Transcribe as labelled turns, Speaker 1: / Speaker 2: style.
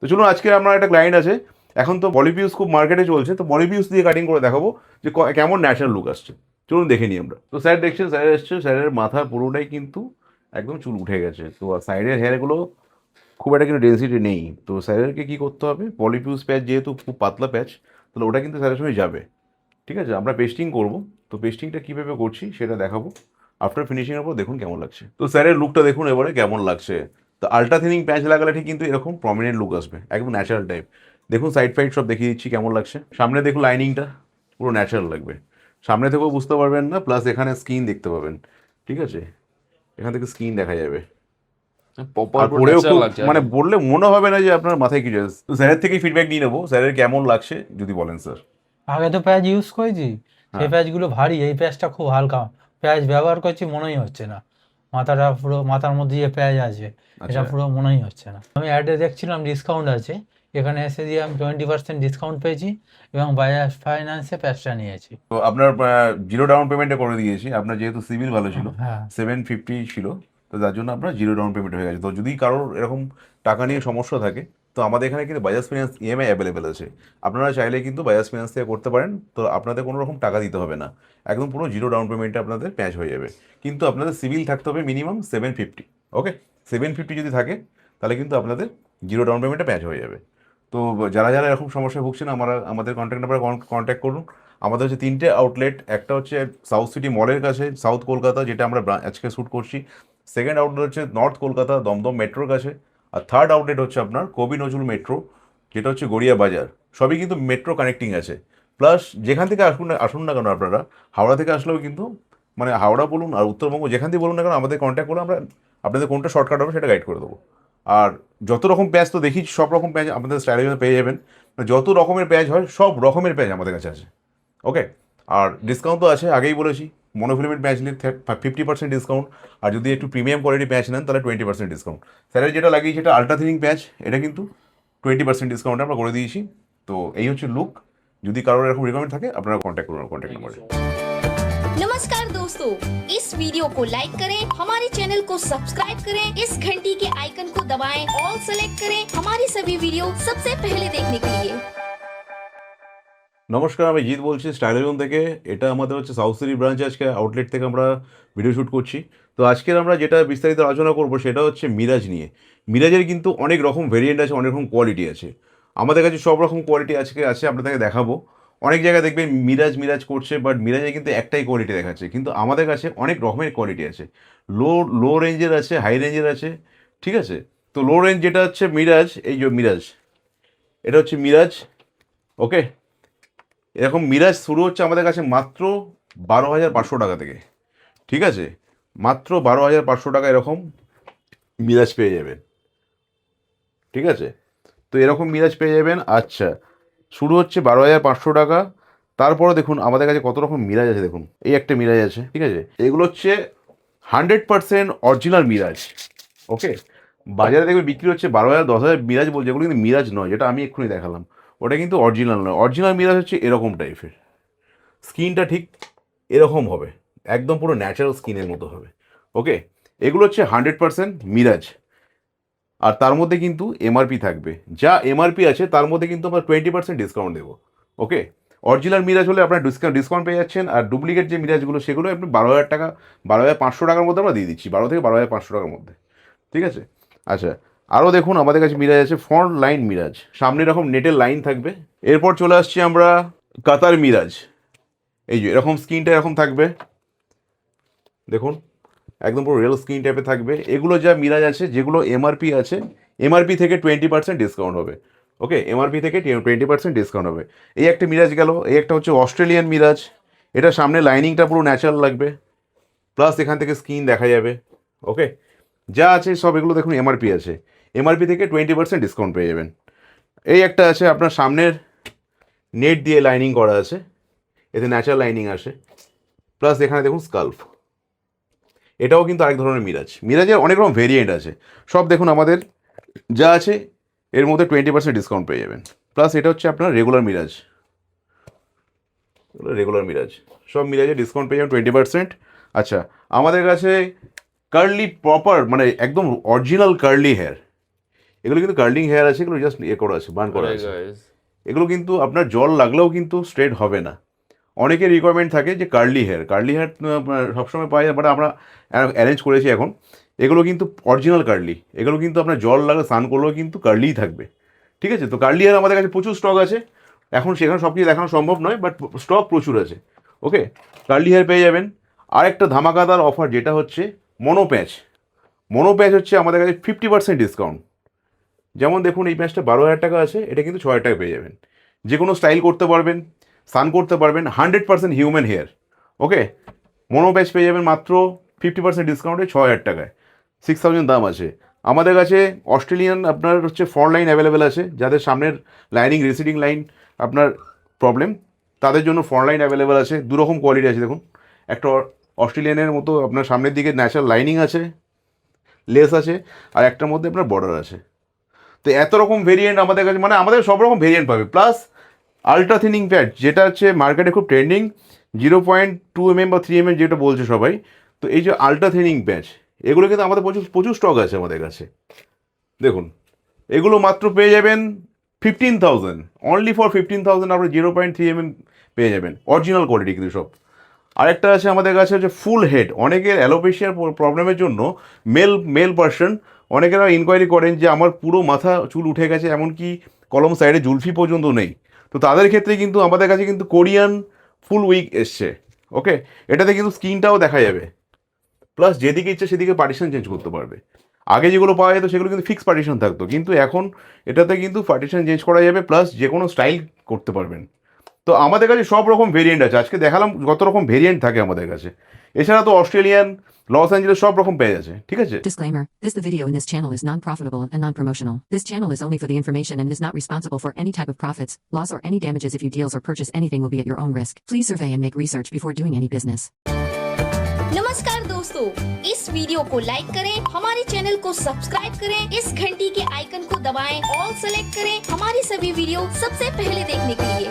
Speaker 1: তো চলুন, আজকে আমার একটা ক্লায়েন্ট আছে, এখন তো বলিপিউস খুব মার্কেটে চলছে, তো বলিপিউস দিয়ে কাটিং করে দেখাবো যে কেমন ন্যাচারাল লুক আসছে। চলুন দেখে নিই আমরা। তো স্যার দেখছেন, স্যার এসছে, স্যারের মাথা পুরোটাই কিন্তু একদম চুল উঠে গেছে, তো সাইডের হেয়ারগুলো খুব একটা কিন্তু ডেন্সিটি নেই। তো স্যারেরকে কী করতে হবে, পলিপিউস প্যাচ যেহেতু খুব পাতলা প্যাচ, তাহলে ওটা কিন্তু স্যারের সঙ্গে যাবে। ঠিক আছে, আমরা পেস্টিং করব, তো পেস্টিংটা কীভাবে করছি সেটা দেখাবো। আফটার ফিনিশিংয়ের পর দেখুন কেমন লাগছে। তো স্যারের লুকটা দেখুন এবারে কেমন লাগছে। তো আলট্রা থিনিং প্যাচ লাগালে ঠিক কিন্তু এরকম প্রমিনেন্ট লুক আসবে, একদম ন্যাচারাল টাইপ। দেখুন সাইড ফাইড সব দেখিয়ে দিচ্ছি কেমন লাগছে। সামনে দেখুন লাইনিংটা পুরো ন্যাচারাল লাগবে, সামনে থেকেও বুঝতে পারবেন না, প্লাস এখানে স্কিন দেখতে পাবেন। ঠিক আছে, এখান থেকে স্কিন দেখা যাবে।
Speaker 2: প্রপার
Speaker 1: আর
Speaker 2: পুরো
Speaker 1: পরেও
Speaker 2: ন্যাচারাল
Speaker 1: খুব
Speaker 2: লাগছে আর
Speaker 1: মানে
Speaker 2: কি।
Speaker 1: বললে মনে হবে না যে আপনার মাথায় কিছু আছে। তো স্যারের থেকেই ফিডব্যাক নিয়ে নেবো, স্যারের কেমন লাগছে যদি বলেন স্যার।
Speaker 3: আগে তো প্যাচ ইউজ করেছি, সেই
Speaker 1: হ্যাঁ,
Speaker 3: প্যাচগুলো ভারী, এই প্যাচটা খুব হালকা। প্যাচ ব্যবহার করছি মনেই হচ্ছে না, মাথাটা পুরো, মাথার মধ্যে যে প্যাচ আছে এটা
Speaker 1: আচ্ছা।
Speaker 3: পুরো মনেই হচ্ছে না। আমি অ্যাডে দেখছিলাম ডিসকাউন্ট আছে, এখানে এসে দিয়ে আমি 20% ডিসকাউন্ট পেয়েছি এবং বাজাজ ফাইন্যান্সে প্যাচটা নিয়েছি।
Speaker 1: তো আপনার জিরো ডাউন পেমেন্টে করে দিয়েছি, আপনার যেহেতু সিভিল ভালো ছিল,
Speaker 3: হ্যাঁ,
Speaker 1: 750 ছিল, তো তার জন্য আপনার জিরো ডাউন পেমেন্ট হয়ে গেছে। তো যদি কারোর এরকম টাকা নিয়ে সমস্যা থাকে, তো আমাদের এখানে কিন্তু বাজাজ ফিনান্স ইএমআই অ্যাভেলেবেল আছে। আপনারা চাইলে কিন্তু বাজাজ ফিনান্স থেকে করতে পারেন, তো আপনাদের কোনো রকম টাকা দিতে হবে না, একদম পুরো জিরো ডাউন পেমেন্টে আপনাদের প্যাচ হয়ে যাবে। কিন্তু আপনাদের সিভিল থাকতে হবে মিনিমাম 750। ওকে, 750 যদি থাকে তাহলে কিন্তু আপনাদের জিরো ডাউন পেমেন্টে প্যাচ হয়ে যাবে। তো যারা যারা এরকম সমস্যায় ভুগছেন, আমাদের কন্ট্যাক্ট নাম্বারে কন্ট্যাক্ট করুন। আমাদের হচ্ছে 3টে আউটলেট, একটা হচ্ছে সাউথ সিটি মলের কাছে সাউথ কলকাতা, যেটা আমরা আজকে শ্যুট করছি। সেকেন্ড আউটলেট হচ্ছে নর্থ কলকাতা দমদম মেট্রোর কাছে। আর থার্ড আউটলেট হচ্ছে আপনার কবি নজরুল মেট্রো, যেটা হচ্ছে গড়িয়া বাজার। সবই কিন্তু মেট্রো কানেক্টিং আছে। প্লাস যেখান থেকে আসুন না কেন আপনারা, হাওড়া থেকে আসলেও কিন্তু, মানে হাওড়া বলুন আর উত্তরবঙ্গ যেখান থেকে বলুন না কেন, আমাদের কন্ট্যাক্ট করলে আমরা আপনাদের কোনটা শর্টকাট হবে সেটা গাইড করে দেবো। আর যত রকম প্যাচ তো দেখিছি, সব রকম প্যাচ আমাদের স্টাইলে পেয়ে যাবেন। যত রকমের প্যাচ হয় সব রকমের প্যাচ আমাদের কাছে আছে। ওকে, আর ডিসকাউন্ট তো আছে, আগেই বলেছি। মনোফিলামেন্ট প্যাচ নিলে 50% ডিসকাউন্ট, আর যদি একটু প্রিমিয়াম কোয়ালিটি প্যাচ নেন তাহলে 20% ডিসকাউন্ট। স্যারের যেটা লাগিয়েছি এটা আলট্রা থিনিং প্যাচ, এটা কিন্তু 20% ডিসকাউন্ট আমরা করে দিয়েছি। তো এই হচ্ছে লুক। যদি কারোর এরকম রিকমেন্ড থাকে আপনারা কন্ট্যাক্ট করুন কন্ট্যাক্ট নাম্বারে।
Speaker 4: नमस्कार दोस्तों, इस वीडियो को लाइक करें, हमारे चैनल को सब्सक्राइब करें, इस घंटी के आइकन को दबाएं, ऑल सेलेक्ट करें हमारी सभी वीडियो सबसे पहले देखने के लिए।
Speaker 1: নমস্কার, আমি জিৎ বলছি স্টাইলজন থেকে। এটা আমাদের হচ্ছে সাউথ সিটি ব্রাঞ্চে আজকে আউটলেট থেকে আমরা ভিডিও শ্যুট করছি। তো আজকের আমরা যেটা বিস্তারিত আলোচনা করব সেটা হচ্ছে মিরাজ নিয়ে। মিরাজের কিন্তু অনেক রকম ভেরিয়েন্ট আছে, অনেক রকম কোয়ালিটি আছে। আমাদের কাছে সব রকম কোয়ালিটি আজকে আছে, আপনাদেরকে দেখাবো। অনেক জায়গায় দেখবেন মিরাজ মিরাজ করছে, বাট মিরাজে কিন্তু একটাই কোয়ালিটি দেখাচ্ছে, কিন্তু আমাদের কাছে অনেক রকমের কোয়ালিটি আছে। লো লো রেঞ্জের আছে, হাই রেঞ্জের আছে। ঠিক আছে, তো লো রেঞ্জ যেটা হচ্ছে মিরাজ, এই যে মিরাজ, এটা হচ্ছে মিরাজ। ওকে, এরকম মিরাজ শুরু হচ্ছে আমাদের কাছে মাত্র 12,500 টাকা থেকে। ঠিক আছে, মাত্র 12,500 টাকা এরকম মিরাজ পেয়ে যাবেন। ঠিক আছে, তো এরকম মিরাজ পেয়ে যাবেন। আচ্ছা, শুরু হচ্ছে 12,500 টাকা। তারপরে দেখুন আমাদের কাছে কত রকম মিরাজ আছে। দেখুন এই একটা মিরাজ আছে, ঠিক আছে, এগুলো হচ্ছে 100% অরিজিনাল মিরাজ। ওকে, বাজারে দেখবে বিক্রি হচ্ছে 12,000 10,000 মিরাজ বলছে, এগুলো কিন্তু মিরাজ নয়, যেটা আমি এক্ষুনি দেখালাম ওটা কিন্তু অরিজিনাল নয়। অরিজিনাল মিরাজ হচ্ছে এরকম টাইপের, স্কিনটা ঠিক এরকম হবে, একদম পুরো ন্যাচারাল স্কিনের মতো হবে। ওকে, এগুলো হচ্ছে 100% মিরাজ। আর তার মধ্যে কিন্তু এমআরপি থাকবে, যা এমআরপি আছে তার মধ্যে কিন্তু আমরা 20% ডিসকাউন্ট দেবো। ওকে, অরিজিনাল মিরাজ হলে আপনার ডিসকাউন্ট পেয়ে যাচ্ছেন, আর ডুপ্লিকেট যে মিরাজগুলো সেগুলো আপনি 12,000 টাকা, 12,500 টাকার মধ্যে আমরা দিয়ে দিচ্ছি, 12 থেকে 12,500 টাকার মধ্যে। ঠিক আছে, আচ্ছা, আরও দেখুন আমাদের কাছে মিরাজ আছে ফ্রন্ট লাইন মিরাজ, সামনে এরকম নেটের লাইন থাকবে। এরপর চলে আসছি আমরা কাতার মিরাজ। এই যে এরকম স্কিনটা এরকম থাকবে, দেখুন একদম পুরো রিয়েল স্কিন টাইপের থাকবে। এগুলো যা মিরাজ আছে, যেগুলো এমআরপি আছে, এমআরপি থেকে 20% ডিসকাউন্ট হবে। ওকে, এমআরপি থেকে 20% ডিসকাউন্ট হবে। এই একটা মিরাজ গেল। এই একটা হচ্ছে অস্ট্রেলিয়ান মিরাজ, এটা সামনে লাইনিংটা পুরো ন্যাচারাল লাগবে, প্লাস এখান থেকে স্কিন দেখা যাবে। ওকে, যা আছে সব এগুলো দেখুন এমআরপি আছে, এমআরপি থেকে 20% ডিসকাউন্ট পেয়ে যাবেন। এই একটা আছে আপনার সামনের নেট দিয়ে লাইনিং করা আছে, এতে ন্যাচারাল লাইনিং আসে, প্লাস এখানে দেখুন স্কাল্প। এটাও কিন্তু আরেক ধরনের মিরাজ। মিরাজের অনেক রকম ভেরিয়েন্ট আছে, সব দেখুন আমাদের যা আছে এর মধ্যে 20% ডিসকাউন্ট পেয়ে যাবেন। প্লাস এটা হচ্ছে আপনার রেগুলার মিরাজ, রেগুলার মিরাজ, সব মিরাজে ডিসকাউন্ট পেয়ে যাবেন 20%। আচ্ছা, আমাদের কাছে কার্লি প্রপার, মানে একদম অরিজিনাল কার্লি হেয়ার, এগুলো কিন্তু কার্লিং হেয়ার আছে, এগুলো জাস্ট করা আছে, বার্ন করা আছে।
Speaker 2: guys.
Speaker 1: এগুলো কিন্তু আপনার জল লাগলেও কিন্তু স্ট্রেট হবে না। অনেকের রিকোয়ারমেন্ট থাকে যে কার্লি হেয়ার সবসময় পাওয়া যায়, বাট আমরা অ্যারেঞ্জ করেছি এখন। এগুলো কিন্তু অরিজিনাল কার্লি, এগুলো কিন্তু আপনার জল লাগলে স্নান করলেও কিন্তু কার্লিই থাকবে, ঠিক আছে? তো কার্লি হেয়ার আমাদের কাছে প্রচুর স্টক আছে, এখন সেখানে সব কিছু দেখানো সম্ভব নয়, বাট স্টক প্রচুর আছে। ওকে, কার্লি হেয়ার পেয়ে যাবেন। আর একটা ধামাকাদার অফার যেটা হচ্ছে মনো প্যাচ হচ্ছে আমাদের কাছে 50% ডিসকাউন্ট। যেমন দেখুন এই প্যাচটা 12,000 টাকা আছে, এটা কিন্তু 6,000 টাকা পেয়ে যাবেন। যে কোনো স্টাইল করতে পারবেন, স্নান করতে পারবেন, 100% হিউম্যান হেয়ার। ওকে, মনো প্যাচ পেয়ে যাবেন মাত্র 50% ডিসকাউন্টে 6,000 টাকায়, 6,000 দাম আছে। আমাদের কাছে অস্ট্রেলিয়ান আপনার হচ্ছে 4 লাইন অ্যাভেলেবেল আছে, যাদের সামনের লাইনিং রিসিডিং লাইন আপনার প্রবলেম, তাদের জন্য 4 লাইন অ্যাভেলেবেল আছে। দুরকম কোয়ালিটি আছে দেখুন, একটা অস্ট্রেলিয়ানের মতো আপনার সামনের দিকে ন্যাচারাল লাইনিং আছে, লেস আছে, আর একটার মধ্যে আপনার বর্ডার আছে। তো এত রকম ভেরিয়েন্ট আমাদের কাছে, মানে আমাদের সব রকম ভেরিয়েন্ট পাবে। প্লাস আলট্রা থিনিং প্যাড, যেটা হচ্ছে মার্কেটে খুব ট্রেন্ডিং, 0.2 mm বা 3 mm যেটা বলছে সবাই। তো এই যে আলট্রা থিনিং প্যাচ, এগুলো কিন্তু আমাদের প্রচুর স্টক আছে আমাদের কাছে। দেখুন এগুলো মাত্র পেয়ে যাবেন 15,000, অনলি ফর 15,000 আপনার 0.3 mm পেয়ে যাবেন, অরিজিনাল কোয়ালিটি কিন্তু সব। আরেকটা আছে আমাদের কাছে হচ্ছে ফুল হেড। অনেকের অ্যালোপেশিয়ার প্রবলেমের জন্য মেল পার্সন অনেকেরা ইনকোয়ারি করেন যে আমার পুরো মাথা চুল উঠে গেছে, এমনকি কলম সাইডে জুলফি পর্যন্ত নেই। তো তাদের ক্ষেত্রে কিন্তু আমাদের কাছে কিন্তু কোরিয়ান ফুল উইগ এসছে। ওকে, এটাতে কিন্তু স্কিনটাও দেখা যাবে, প্লাস যেদিকে ইচ্ছে সেদিকে পার্টিশন চেঞ্জ করতে পারবে। আগে যেগুলো পাওয়া যেত সেগুলো কিন্তু ফিক্স পার্টিশন থাকতো, কিন্তু এখন এটাতে কিন্তু পার্টিশন চেঞ্জ করা যাবে, প্লাস যে কোনো স্টাইল করতে পারবেন। তো আমাদের কাছে সব রকম ভেরিয়েন্ট আছে, আজকে দেখালাম কত রকম ভেরিয়েন্ট থাকে আমাদের কাছে। এছাড়া তো অস্ট্রেলিয়ান, লস অ্যাঞ্জেলেস সব রকম পেয়ে যাচ্ছে, ঠিক আছে?
Speaker 5: Disclaimer, the video in this channel is non-profitable and non-promotional. This channel is only for the information and is not responsible for any type of profits, loss or any damages. If you deals or purchase anything will be at your own risk. Please survey and make research before doing any business.
Speaker 4: नमस्कार दोस्तों, इस video को like करें, हमारे channel को subscribe करें, इस घंटी के आइकन को दबाएं, ऑल सेलेक्ट करें हमारी सभी वीडियो सबसे पहले देखने के लिए।